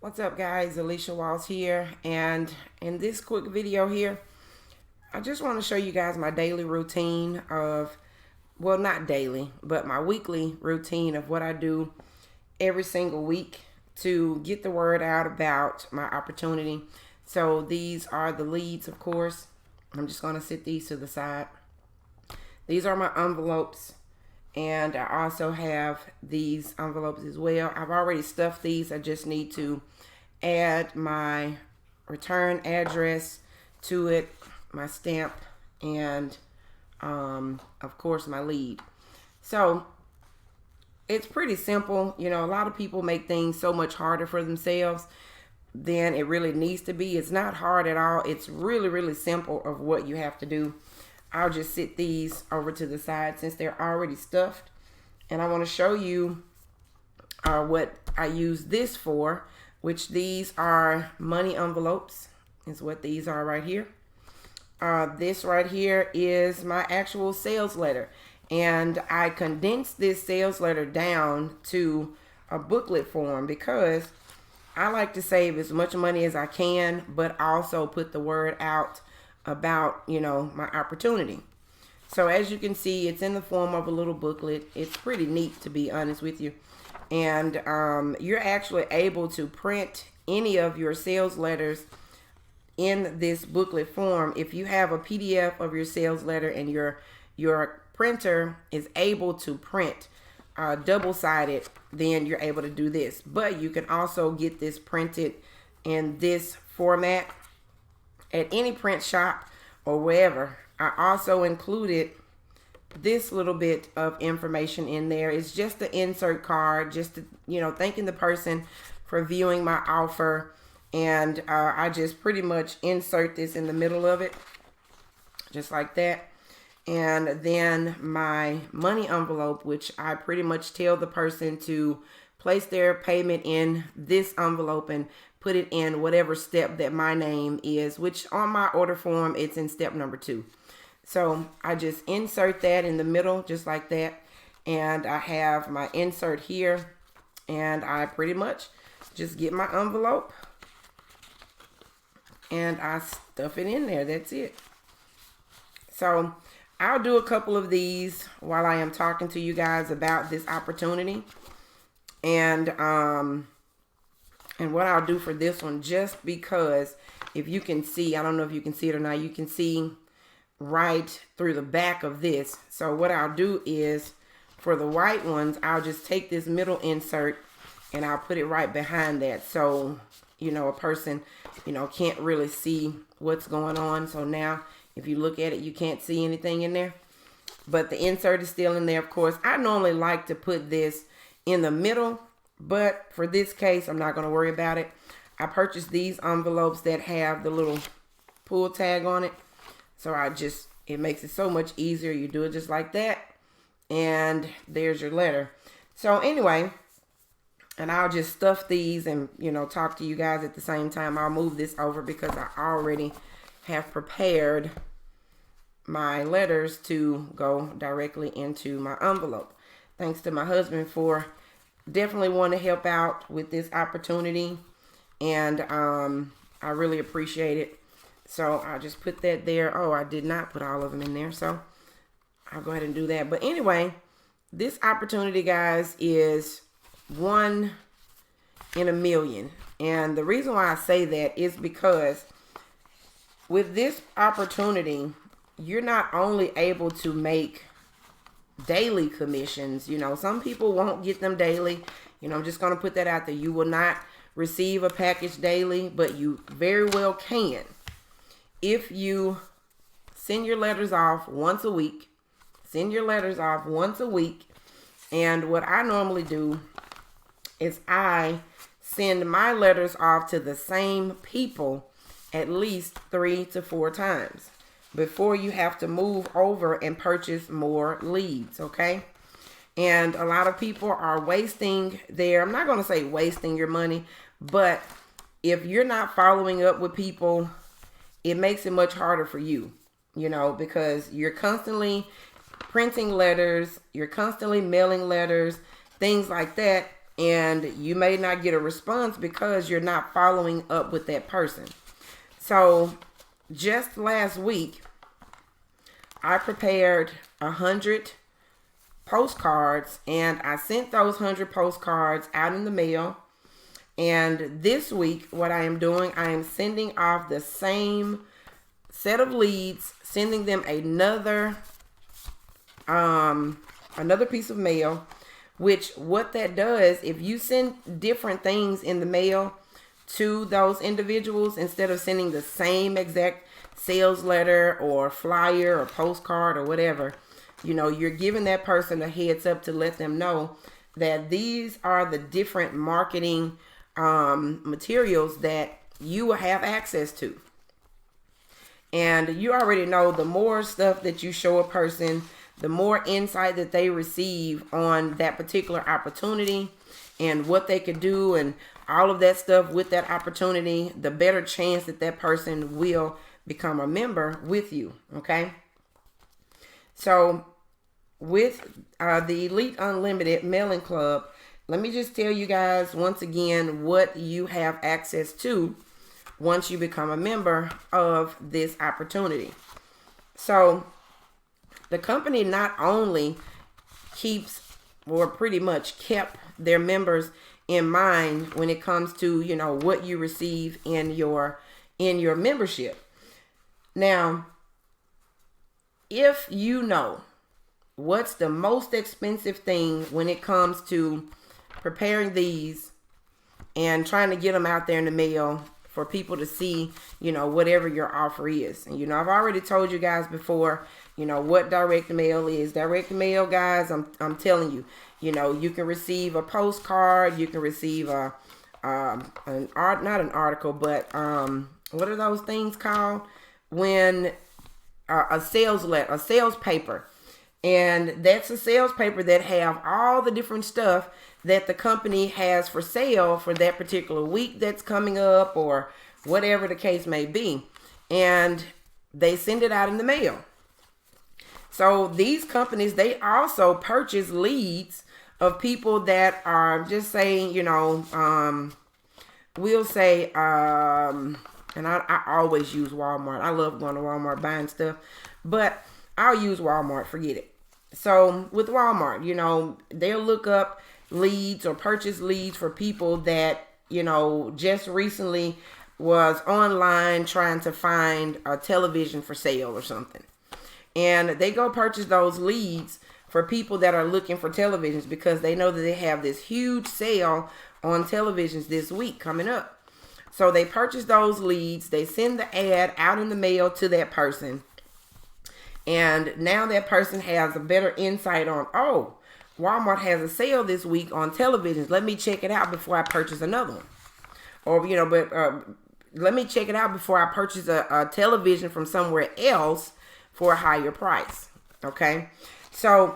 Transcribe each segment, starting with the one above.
What's up, guys? Alisha Walls here, and in this quick video here, I just want to show you guys my daily routine of, well, not daily, but my weekly routine of what I do every single week to get the word out about my opportunity. So these are the leads, of course. I'm just going to set these to the side. These are my envelopes. And I also have these envelopes as well. I've already stuffed these. I just need to add my return address to it, my stamp, and of course my lead. So it's pretty simple. You know, a lot of people make things so much harder for themselves than it really needs to be. It's not hard at all. It's really, really simple of what you have to do. I'll just sit these over to the side since they're already stuffed. And I want to show you what I use this for, which these are money envelopes, is what these are right here. This right here is my actual sales letter. And I condensed this sales letter down to a booklet form because I like to save as much money as I can, but also put the word out about, you know, my opportunity. So as you can see, it's in the form of a little booklet. It's pretty neat, to be honest with you. And you're actually able to print any of your sales letters in this booklet form. If you have a PDF of your sales letter and your printer is able to print double-sided, then you're able to do this. But you can also get this printed in this format at any print shop or wherever. I also included this little bit of information in there. It's just the insert card, just to, you know, thanking the person for viewing my offer. And I just pretty much insert this in the middle of it, just like that. And then my money envelope, which I pretty much tell the person to place their payment in this envelope and put it in whatever step that my name is, which on my order form, it's in step number 2. So I just insert that in the middle, just like that. And I have my insert here, and I pretty much just get my envelope and I stuff it in there. That's it. So I'll do a couple of these while I am talking to you guys about this opportunity. And what I'll do for this one, just because if you can see, I don't know if you can see it or not, you can see right through the back of this. So what I'll do is, for the white ones, I'll just take this middle insert and I'll put it right behind that. So, you know, a person, you know, can't really see what's going on. So now if you look at it, you can't see anything in there. But the insert is still in there, of course. I normally like to put this in the middle, but for this case, I'm not going to worry about it. I purchased these envelopes that have the little pull tag on it. So it makes it so much easier. You do it just like that. And there's your letter. So anyway, and I'll just stuff these and, you know, talk to you guys at the same time. I'll move this over because I already have prepared my letters to go directly into my envelope. Thanks to my husband for definitely want to help out with this opportunity, and I really appreciate it. So I'll just put that there. Oh, I did not put all of them in there, so I'll go ahead and do that. But anyway, this opportunity, guys, is 1 in a million. And the reason why I say that is because with this opportunity, you're not only able to make daily commissions. You know, some people won't get them daily. You know, I'm just going to put that out there. You will not receive a package daily, but you very well can. If you send your letters off once a week, and what I normally do is I send my letters off to the same people at least 3 to 4 times before you have to move over and purchase more leads, okay? And a lot of people are wasting I'm not going to say wasting your money, but if you're not following up with people, it makes it much harder for you, you know, because you're constantly printing letters, you're constantly mailing letters, things like that. and you may not get a response because you're not following up with that person. So just last week, I prepared 100 postcards, and I sent those 100 postcards out in the mail. And this week, what I am doing, I am sending off the same set of leads, sending them another piece of mail. Which what that does, if you send different things in the mail to those individuals, instead of sending the same exact sales letter or flyer or postcard or whatever, you know, you're giving that person a heads up to let them know that these are the different marketing materials that you will have access to. And you already know, the more stuff that you show a person, the more insight that they receive on that particular opportunity and what they could do and all of that stuff with that opportunity, the better chance that that person will become a member with you. Okay. So with the Elite Unlimited Mailing Club, let me just tell you guys once again what you have access to once you become a member of this opportunity. So the company not only keeps, or pretty much kept, their members in mind when it comes to, you know, what you receive in your membership. Now, if you know what's the most expensive thing when it comes to preparing these and trying to get them out there in the mail for people to see, you know, whatever your offer is. And, you know, I've already told you guys before, you know, what direct mail is. Direct mail, guys, I'm telling you, you know, you can receive a postcard, you can receive not an article, but what are those things called? When a sales letter, a sales paper. And that's a sales paper that have all the different stuff that the company has for sale for that particular week that's coming up, or whatever the case may be. And they send it out in the mail. So these companies, they also purchase leads of people that are just saying, you know, we'll say, and I always use Walmart. I love going to Walmart buying stuff, but I'll use Walmart, forget it. So with Walmart, you know, they'll look up leads or purchase leads for people that, you know, just recently was online trying to find a television for sale or something. And they go purchase those leads for people that are looking for televisions because they know that they have this huge sale on televisions this week coming up. So they purchase those leads. They send the ad out in the mail to that person. And now that person has a better insight on, oh, Walmart has a sale this week on televisions. Let me check it out before I purchase another one. Or, you know, but let me check it out before I purchase a television from somewhere else for a higher price. Okay. So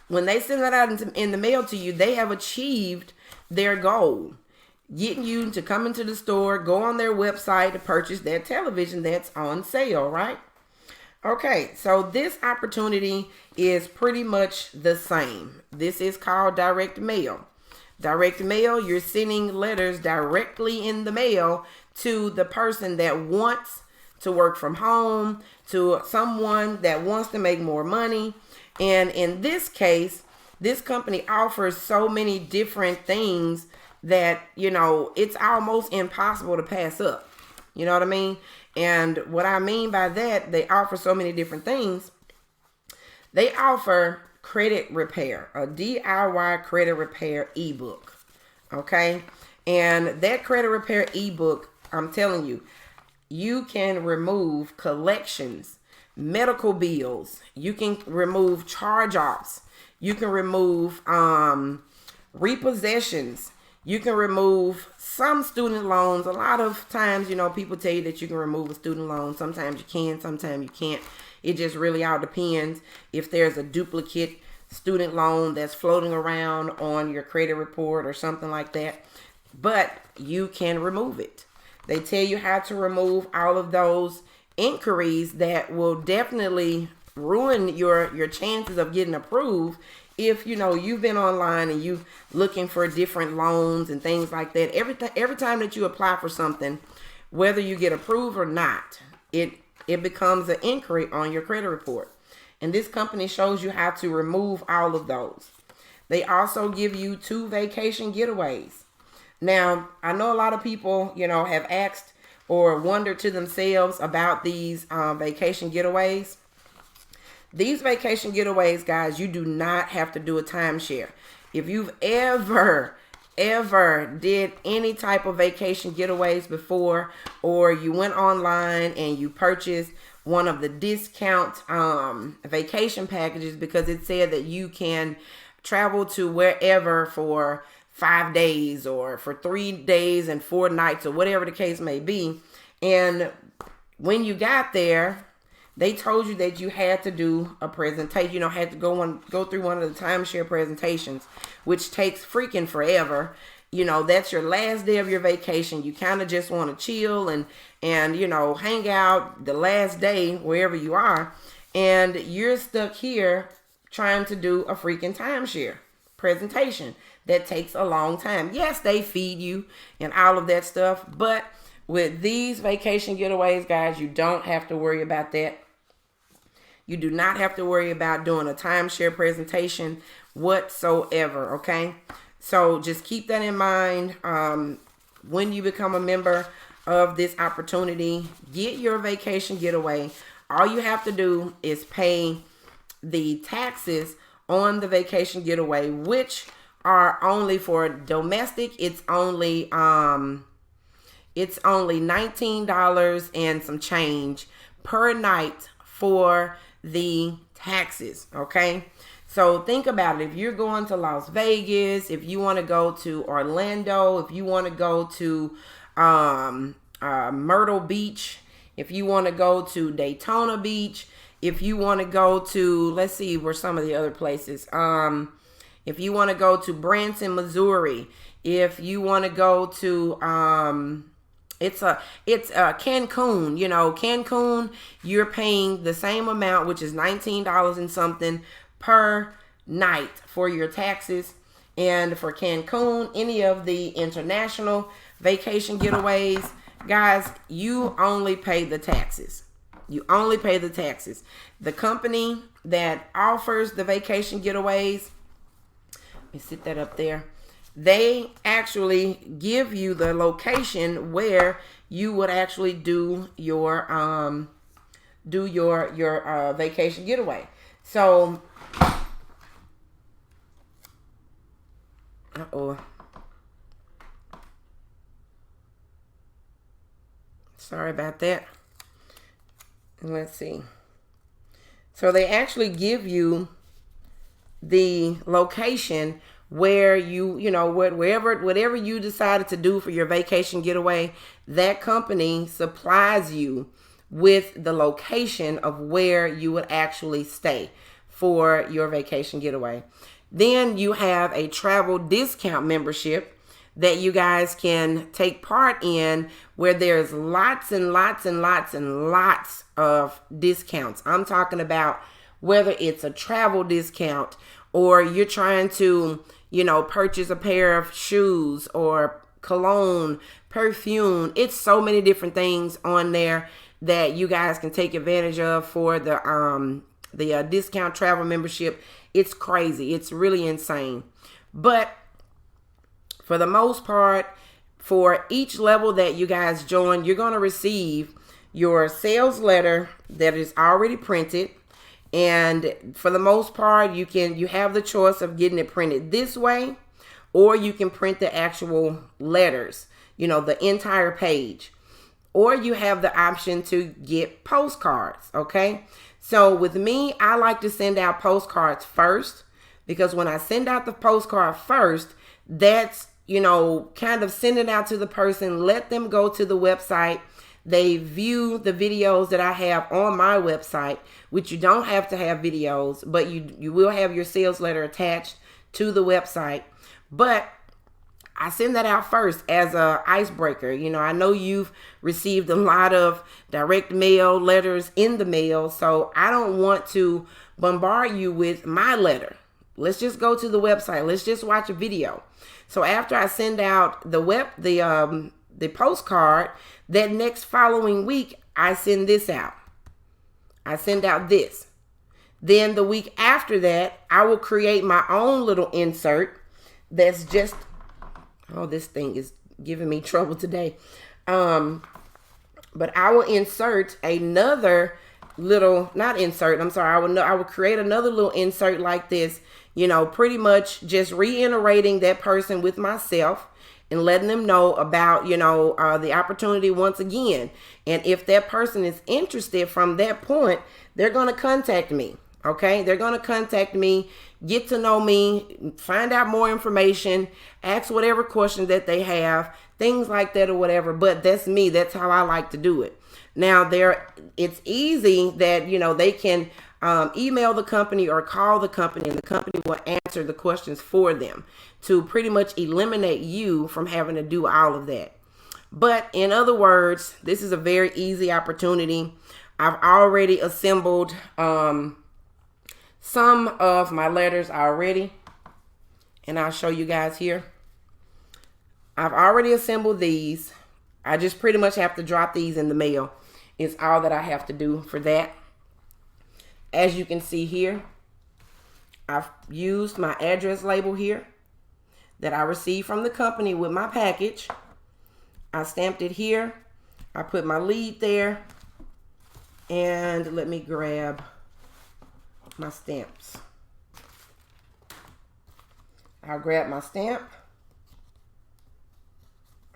when they send that out in the mail to you, they have achieved their goal, getting you to come into the store, go on their website to purchase that television that's on sale, right? Okay, so this opportunity is pretty much the same. This is called direct mail. Direct mail, you're sending letters directly in the mail to the person that wants to work from home, to someone that wants to make more money. And in this case, this company offers so many different things that, you know, it's almost impossible to pass up. You know what I mean? And what I mean by that, they offer so many different things. They offer credit repair, a DIY credit repair ebook. Okay. And that credit repair ebook, I'm telling you, you can remove collections, medical bills. You can remove charge-offs. You can remove repossessions. You can remove some student loans. A lot of times, you know, people tell you that you can remove a student loan. Sometimes you can, sometimes you can't. It just really all depends if there's a duplicate student loan that's floating around on your credit report or something like that. But you can remove it. They tell you how to remove all of those inquiries that will definitely ruin your chances of getting approved if you know you've been online and you looking for different loans and things like that, every time that you apply for something, whether you get approved or not, it becomes an inquiry on your credit report. And this company shows you how to remove all of those. They also give you 2 vacation getaways. Now, I know a lot of people, you know, have asked or wondered to themselves about these vacation getaways. These vacation getaways, guys, you do not have to do a timeshare. If you've ever did any type of vacation getaways before, or you went online and you purchased one of the discount vacation packages because it said that you can travel to wherever for 5 days or for 3 days and 4 nights or whatever the case may be, and when you got there, they told you that you had to do a presentation. You know, had to go through one of the timeshare presentations, which takes freaking forever. You know, that's your last day of your vacation. You kind of just want to chill and you know, hang out the last day wherever you are, and you're stuck here trying to do a freaking timeshare presentation that takes a long time. Yes, they feed you and all of that stuff, but with these vacation getaways, guys, you don't have to worry about that. You do not have to worry about doing a timeshare presentation whatsoever, okay? So just keep that in mind when you become a member of this opportunity. Get your vacation getaway. All you have to do is pay the taxes on the vacation getaway, which are only for domestic. It's only $19 and some change per night for the taxes, okay? So think about it. If you're going to Las Vegas, if you want to go to Orlando, if you want to go to Myrtle Beach, if you want to go to Daytona Beach, if you want to go to, let's see, where some of the other places, if you want to go to Branson, Missouri, if you want to go to it's Cancun, you know, Cancun, you're paying the same amount, which is $19 and something per night for your taxes. And for Cancun, any of the international vacation getaways, guys, you only pay the taxes. You only pay the taxes. The company that offers the vacation getaways, let me sit that up there, they actually give you the location where you would actually do your vacation getaway. So, sorry about that. Let's see. So they actually give you the location where you know, whatever you decided to do for your vacation getaway, that company supplies you with the location of where you would actually stay for your vacation getaway. Then you have a travel discount membership that you guys can take part in, where there's lots and lots and lots and lots of discounts. I'm talking about whether it's a travel discount or you're trying to, you know, purchase a pair of shoes or cologne, perfume. It's so many different things on there that you guys can take advantage of for the discount travel membership. It's crazy. It's really insane. But for the most part, for each level that you guys join, you're going to receive your sales letter that is already printed. And for the most part, you have the choice of getting it printed this way, or you can print the actual letters, you know, the entire page, or you have the option to get postcards. Okay. So with me, I like to send out postcards first, because when I send out the postcard first, that's, you know, kind of send it out to the person, let them go to the website. They view the videos that I have on my website, which you don't have to have videos, but you will have your sales letter attached to the website. But I send that out first as a icebreaker. You know, I know you've received a lot of direct mail letters in the mail, so I don't want to bombard you with my letter. Let's just go to the website. Let's just watch a video. So after I send out the postcard, that next following week, I send this out. I send out this. Then the week after that, I will create my own little insert that's just, oh, this thing is giving me trouble today. But I will insert another little, not insert, I'm sorry, I will create another little insert like this, you know, pretty much just reiterating that person with myself and letting them know about, you know, the opportunity once again. And if that person is interested from that point, they're going to contact me. Okay, they're going to contact me, get to know me, find out more information, ask whatever questions that they have, things like that or whatever. But that's me. That's how I like to do it. Now, it's easy that, you know, they can email the company or call the company, and the company will answer the questions for them to pretty much eliminate you from having to do all of that. But in other words, this is a very easy opportunity. I've already assembled some of my letters already, and I'll show you guys here. I've already assembled these. I just pretty much have to drop these in the mail. It's all that I have to do for that. As you can see here, I've used my address label here that I received from the company with my package. I stamped it here. I put my lead there. And let me grab my stamps. I'll grab my stamp.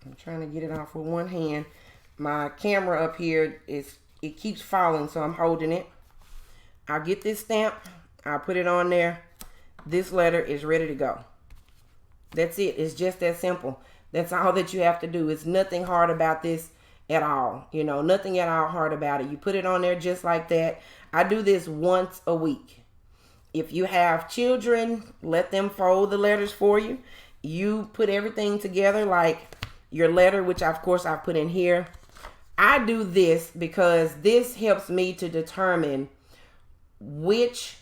I'm trying to get it off with one hand. My camera up here, it keeps falling, so I'm holding it. I'll get this stamp. I'll put it on there. This letter is ready to go. That's it. It's just that simple. That's all that you have to do. It's nothing hard about this at all. You know, nothing at all hard about it. You put it on there just like that. I do this once a week. If you have children, let them fold the letters for you. You put everything together like your letter, which of course I've put in here. I do this because this helps me to determine which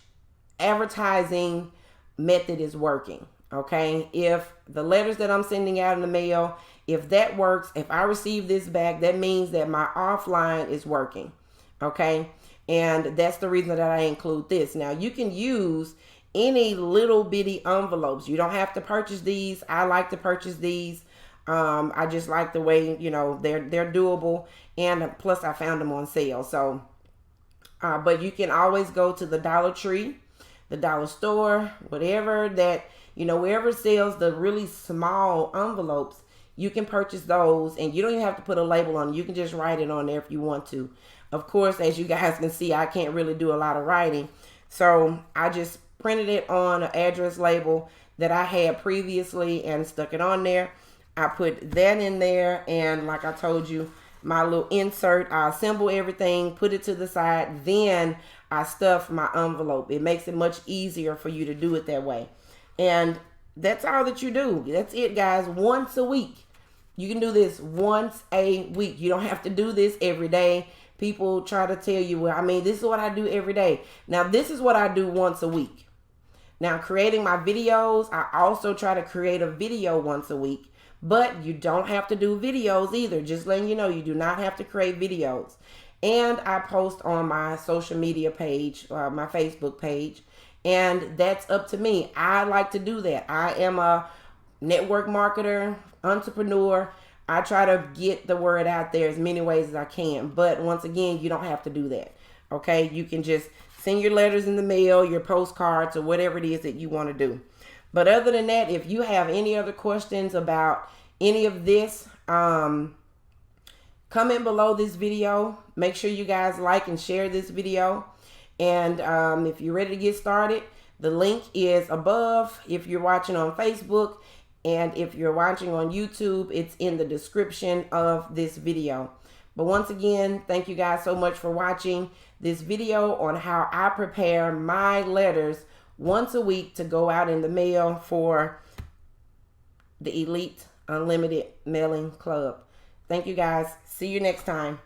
advertising method is working. Okay, if the letters that I'm sending out in the mail, if that works, if I receive this back, that means that my offline is working. Okay, and that's the reason that I include this. Now, you can use any little bitty envelopes. You don't have to purchase these. I like to purchase these. I just like the way, you know, they're doable, and plus I found them on sale. So, but you can always go to the Dollar Tree, the dollar store, whatever that, you know, wherever sells the really small envelopes, you can purchase those, and you don't even have to put a label on it. You can just write it on there if you want to. Of course, as you guys can see, I can't really do a lot of writing. So I just printed it on an address label that I had previously and stuck it on there. I put that in there, and like I told you, my little insert, I assemble everything, put it to the side, then I stuff my envelope. It makes it much easier for you to do it that way. And that's all that you do. That's it, guys. Once a week. You can do this once a week. You don't have to do this every day. People try to tell you, well, I mean, this is what I do every day. Now, this is what I do once a week. Now, creating my videos, I also try to create a video once a week. But you don't have to do videos either. Just letting you know, you do not have to create videos. And I post on my social media page, my Facebook page. And that's up to me. I like to do that. I am a network marketer, entrepreneur. I try to get the word out there as many ways as I can. But once again, you don't have to do that. Okay? You can just send your letters in the mail, your postcards, or whatever it is that you want to do. But other than that, if you have any other questions about any of this, comment below this video. Make sure you guys like and share this video. And if you're ready to get started, the link is above if you're watching on Facebook. And if you're watching on YouTube, it's in the description of this video. But once again, thank you guys so much for watching this video on how I prepare my letters once a week to go out in the mail for the Elite Unlimited Mailing Club. Thank you guys. See you next time.